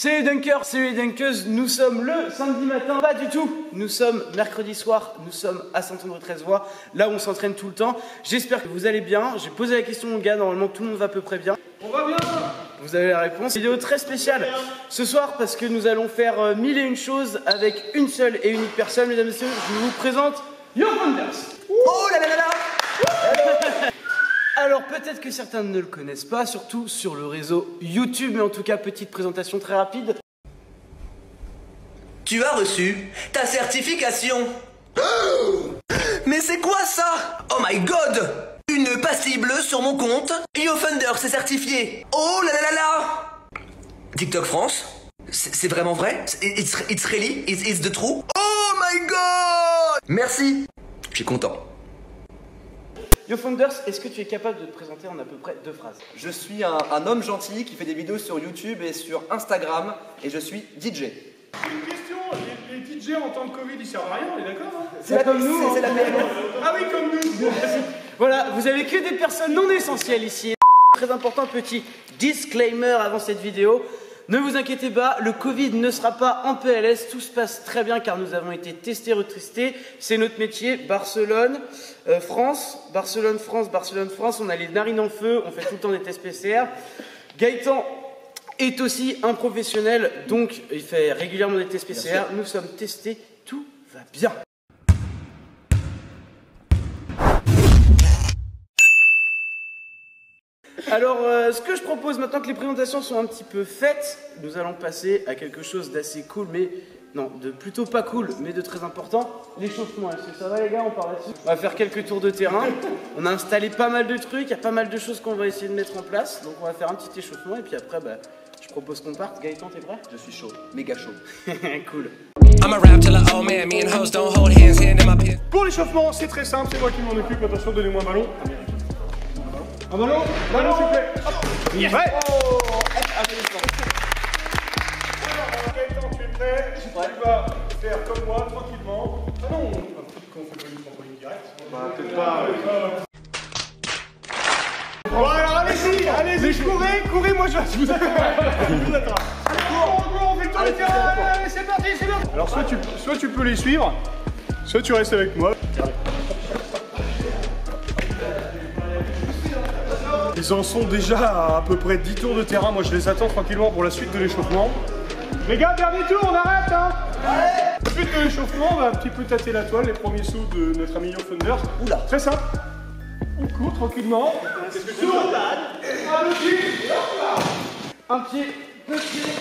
Salut Dunkers, salut les Dunkeuses, nous sommes le samedi matin, pas du tout, nous sommes mercredi soir, nous sommes à Saint-André-Treizevoix, là où on s'entraîne tout le temps. J'espère que vous allez bien, j'ai posé la question aux gars, normalement tout le monde va à peu près bien. On va bien. Vous avez la réponse. Vidéo très spéciale ce soir parce que nous allons faire 1001 choses avec une seule et unique personne. Mesdames et messieurs, je vous présente YoFounders. Oh là là là là. Alors peut-être que certains ne le connaissent pas, surtout sur le réseau YouTube, mais en tout cas petite présentation très rapide. Tu as reçu ta certification. Mais c'est quoi ça? Oh my god! Une passive bleue sur mon compte. YoFounders c'est certifié. Oh là là là là. TikTok France? C'est vraiment vrai? It's really? It's the true? Oh my god! Merci. Je suis content. YoFounders, est-ce que tu es capable de te présenter en à peu près 2 phrases? Je suis un homme gentil qui fait des vidéos sur YouTube et sur Instagram et je suis DJ. Une question, les DJ en temps de Covid ils servent à rien, on est d'accord hein? C'est comme nous, c'est la PME. Ah oui, comme nous. Voilà, vous avez que des personnes non essentielles ici. Très important, petit disclaimer avant cette vidéo. Ne vous inquiétez pas, le Covid ne sera pas en PLS, tout se passe très bien car nous avons été testés, retestés. C'est notre métier, Barcelone, France, Barcelone, France, on a les narines en feu, on fait tout le temps des tests PCR. Gaëtan est aussi un professionnel, donc il fait régulièrement des tests PCR. Nous sommes testés, tout va bien. Alors, ce que je propose maintenant que les présentations sont un petit peu faites, nous allons passer à quelque chose d'assez cool, mais non, de plutôt pas cool, mais de très important, l'échauffement. Est-ce que ça va les gars? On part là-dessus. On va faire quelques tours de terrain. On a installé pas mal de trucs, il y a pas mal de choses qu'on va essayer de mettre en place. Donc on va faire un petit échauffement et puis après, je propose qu'on parte. Gaëtan, t'es prêt? Je suis chaud, méga chaud. Cool. Pour l'échauffement, c'est très simple, c'est moi qui m'en occupe. Attention, donnez-moi un ballon. Un ballon? Ballon, s'il vous plaît. Hop. Yes. Ouais. Oh, Alors, Gaëtan, tu es prêt? Tu vas faire comme moi, tranquillement. Ah non, qu'on fait pas une trampoline directe. Peut-être pas. Bon, alors allez-y, courez, moi je vous attends. Je vous attends. Allez, on fait le tour du terrain. C'est parti. Alors, soit tu peux les suivre, soit tu restes avec moi. Ils en sont déjà à peu près 10 tours de terrain. Moi, je les attends tranquillement pour la suite de l'échauffement. Les gars, dernier tour, on arrête, hein. Allez. Suite de l'échauffement, on va un petit peu tâter la toile, les premiers sauts de notre ami YoFounders. Oula. Très simple. On court tranquillement. Qu'est-ce que tu fais? Un pied. Un pied, 2 pieds.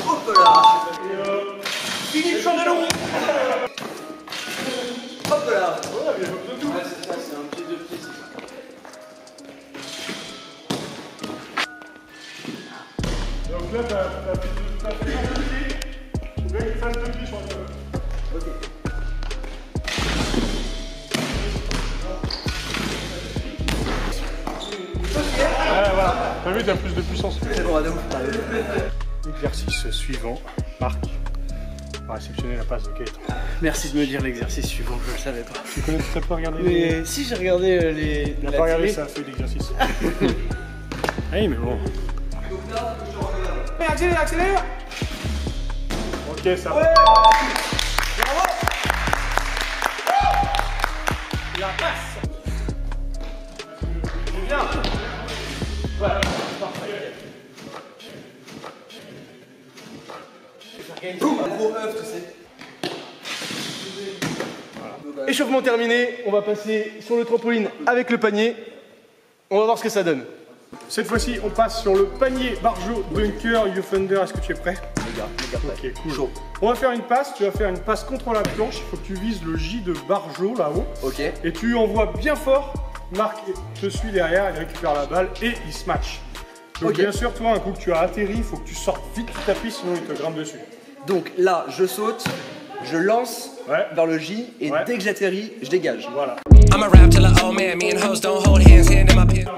Hop là. Fini le chandelon. Hop là. Voilà, bien joué de tout. Ouais, c'est ça, c'est un pied, 2 pieds, c'est ça. Donc là, t'as fait un pied. Tu veux qu'il fasse 2 pieds sur la toile. Ok. Voilà. T'as vu, t'as plus de puissance. C'est bon, allez, ouf. Exercice suivant. Marc va réceptionner la passe de Gaëtan. Merci de me dire l'exercice suivant, je le savais pas. Tu connais, t'as pas regardé Mais si j'ai regardé les. Il a pas regardé ça, fait l'exercice. Oui, mais bon. Accélère. Ok, ça va. Ouais. Bravo. La passe. Bien. Voilà, parfait. Un gros œuf, tu sais. Échauffement terminé, on va passer sur le trampoline avec le panier. On va voir ce que ça donne. Cette fois-ci, on passe sur le panier Barjo Dunker YoFounders. Est-ce que tu es prêt? Méga prêt. Ok, cool. On va faire une passe. Tu vas faire une passe contre la planche. Il faut que tu vises le J de Barjo là-haut. Ok. Et tu envoies bien fort. Marc te suit derrière, il récupère la balle et il se match. Donc Ok. bien sûr, toi, un coup que tu as atterri, il faut que tu sortes vite du tapis, sinon il te grimpe dessus. Donc là, je saute, je lance vers le J et dès que j'atterris, je dégage. Voilà. I'm a rap till a old man, me and hoes don't hold hands, hand in my pants.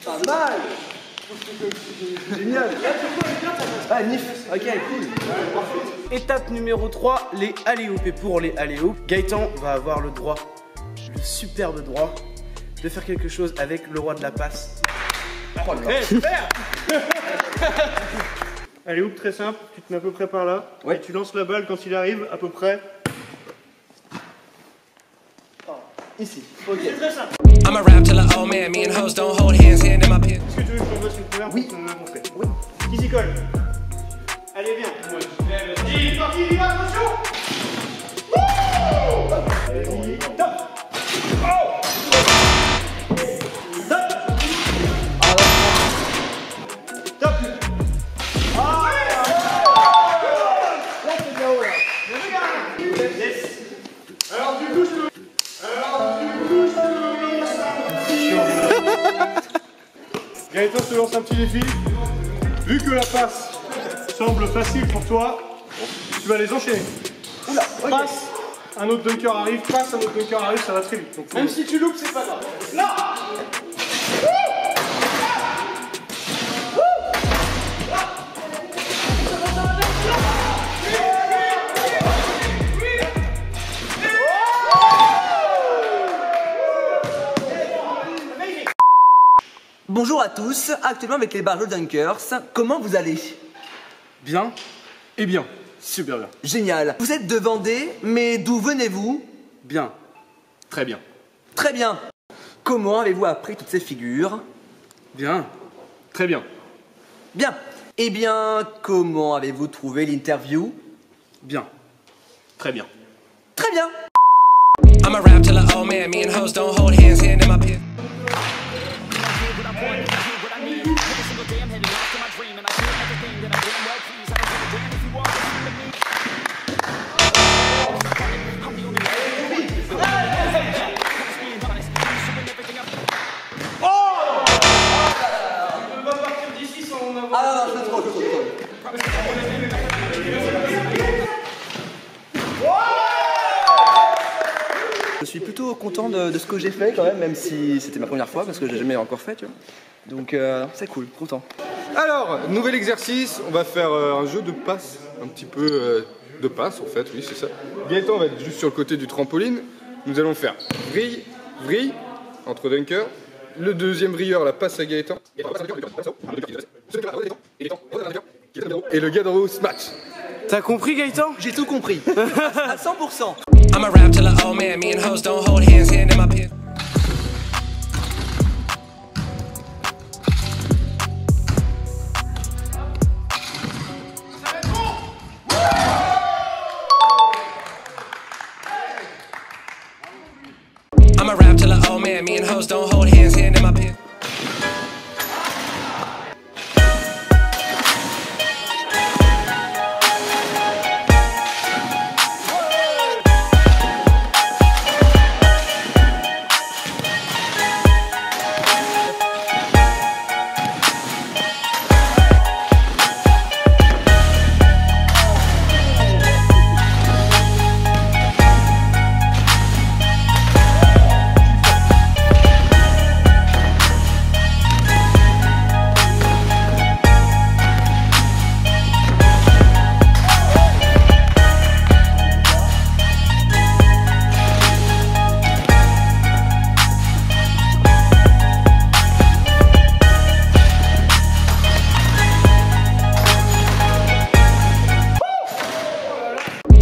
Pas mal. Génial. Ah, Nif. Ok, cool. Étape numéro 3, les alley-oops. Et pour les alley-oops, Gaëtan va avoir le droit, le superbe droit, de faire quelque chose avec le roi de la passe. Oh là. Eh, super. Allez, hoop très simple, tu te mets à peu près par là. Ouais. Et tu lances la balle quand il arrive, à peu près. Ici. Ok. C'est très simple. I'm a rap till a old man. Me and hoes don't hold hands. Hand in my pit. Est-ce que tu veux que je t'envoie une première Oui. pour te montrer? Oui. Qui s'y colle? Allez, viens. Il est parti, il y va, attention. Allez, top. Oh. Top. Top. Yes. Alors du coup, je te... Gaëtan, je te lance un petit défi. Vu que la passe semble facile pour toi, tu vas les enchaîner. Oula, ok. Passe, un autre dunker arrive, passe, un autre dunker arrive, ça va très vite. Donc, Même si tu loupes, c'est pas grave. Bonjour à tous, actuellement avec les Barjols Dunkers, comment vous allez? Bien. Et bien. Super bien. Génial. Vous êtes de Vendée, mais d'où venez-vous? Bien. très bien. Très bien. Comment avez-vous appris toutes ces figures? Bien. Très bien. Bien. Eh bien, comment avez-vous trouvé l'interview? Bien. Très bien. Très bien. I'm a rap till a old man. Me and hoes don't hold hands. Hand in my pit. Ah non, je trop. Je suis plutôt content de ce que j'ai fait quand même si c'était ma première fois parce que j'ai jamais encore fait, tu vois. Donc c'est cool, content. Alors, nouvel exercice, on va faire un jeu de passe, un petit peu de passe en fait, oui c'est ça. Gaëtan va être juste sur le côté du trampoline, nous allons faire vrille, vrille, entre dunkers, le deuxième vrilleur la passe à Gaëtan, et le gars d'en haut smash. T'as compris, Gaëtan? J'ai tout compris, à 100%. I'm a rap till a old man. Me and hoes don't hold hands. Hand in my pit. I'm a rap till a old man. Me and hoes don't hold hands. Hand in my pit.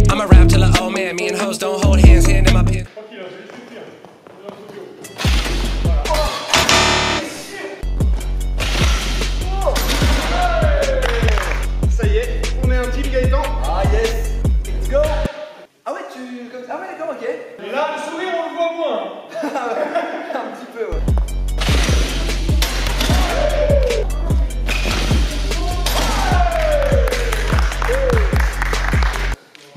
I'm a rap till a old man. Me and hoes don't hold hands. Hand in my pit. Ça y est, on est un team, Gaëtan. Ah yes, let's go. Ah ouais, ah ouais, d'accord, ok. Et là, le sourire, on le voit moins. Un petit peu, ouais.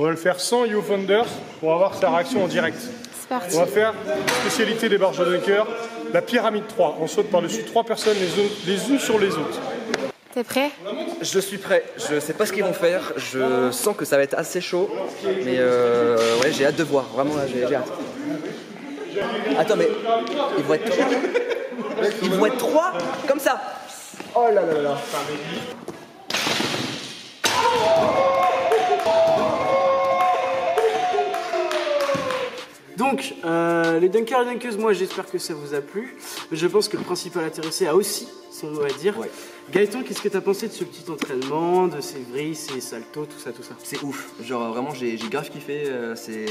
On va le faire sans You Founders pour avoir sa réaction en direct. C'est parti. On va faire spécialité des barges Dunkers, la pyramide 3. On saute par-dessus 3 personnes les unes sur les autres. T'es prêt? Je suis prêt, je sais pas ce qu'ils vont faire, je sens que ça va être assez chaud, mais ouais, j'ai hâte de voir, vraiment là, j'ai hâte. Attends, mais ils vont être... Ils vont être 3 comme ça. Oh là là là. Donc, les dunkers et dunkeuses, moi j'espère que ça vous a plu. Je pense que le principal intéressé a aussi son mot à dire. Ouais. Gaëtan, qu'est-ce que t'as pensé de ce petit entraînement, de ces vrilles, ces saltos, tout ça, tout ça? C'est ouf, genre vraiment j'ai grave kiffé,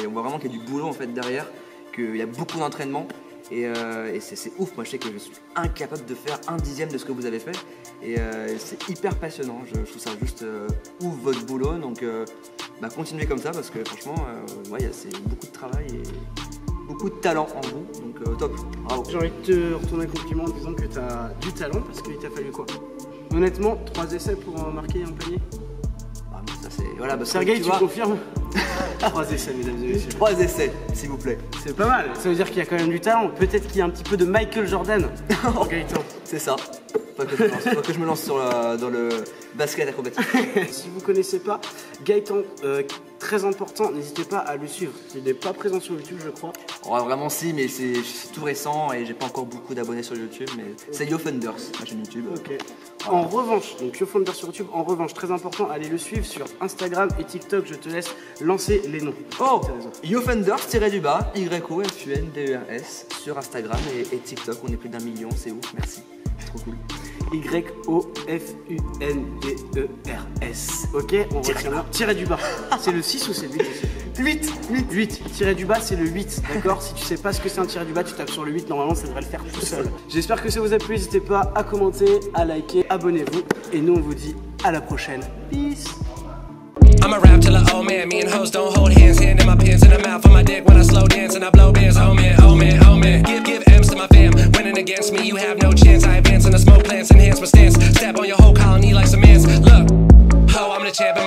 on voit vraiment qu'il y a du boulot en fait derrière, qu'il y a beaucoup d'entraînement et c'est ouf, moi je sais que je suis incapable de faire 1/10 de ce que vous avez fait et c'est hyper passionnant, je trouve ça juste ouf votre boulot, donc continuez comme ça parce que franchement c'est beaucoup de travail et beaucoup de talent en vous, donc top, bravo. J'ai envie de te retourner un compliment en disant que t'as du talent parce qu'il t'a fallu quoi? Honnêtement, 3 essais pour marquer un panier? Ah, bon, ça c'est... Voilà, Sergueï, tu confirmes? 3 essais, mesdames et messieurs. 3 essais, s'il vous plaît. C'est pas mal, ça veut dire qu'il y a quand même du talent. Peut-être qu'il y a un petit peu de Michael Jordan en Gaëtan. C'est ça. Faut que je me lance dans le basket acrobatique. Si vous connaissez pas Gaëtan, très important, n'hésitez pas à le suivre. Il n'est pas présent sur YouTube, je crois. Oh, vraiment si, mais c'est tout récent et j'ai pas encore beaucoup d'abonnés sur YouTube, mais c'est YoFunders, ma chaîne YouTube. Ok. En revanche, donc YoFunders sur YouTube, en revanche, très important, allez le suivre sur Instagram et TikTok. Je te laisse lancer les noms. Oh, YoFunders-YoFunders sur Instagram et TikTok. On est plus d'1 million, c'est ouf, merci. Trop cool. YoFunders. Ok, on retient là. Tiré du bas. C'est le 6 ou c'est le 8? 8. Tiré du bas, c'est le 8. D'accord? Si tu sais pas ce que c'est un tiré du bas, tu tapes sur le 8. Normalement, ça devrait le faire tout seul. J'espère que ça vous a plu. N'hésitez pas à commenter, à liker, abonnez-vous. Et nous, on vous dit à la prochaine. Peace. I'ma rap till a old man. Me and hoes don't hold hands. Hand in my pants in the mouth of my dick when I slow dance and I blow bands. Oh man, oh man, oh man. Give M's to my fam. Winning against me, you have no chance. I advance in the smoke plants, enhance my stance. Step on your whole colony like some ants. Look, ho, I'm the champ.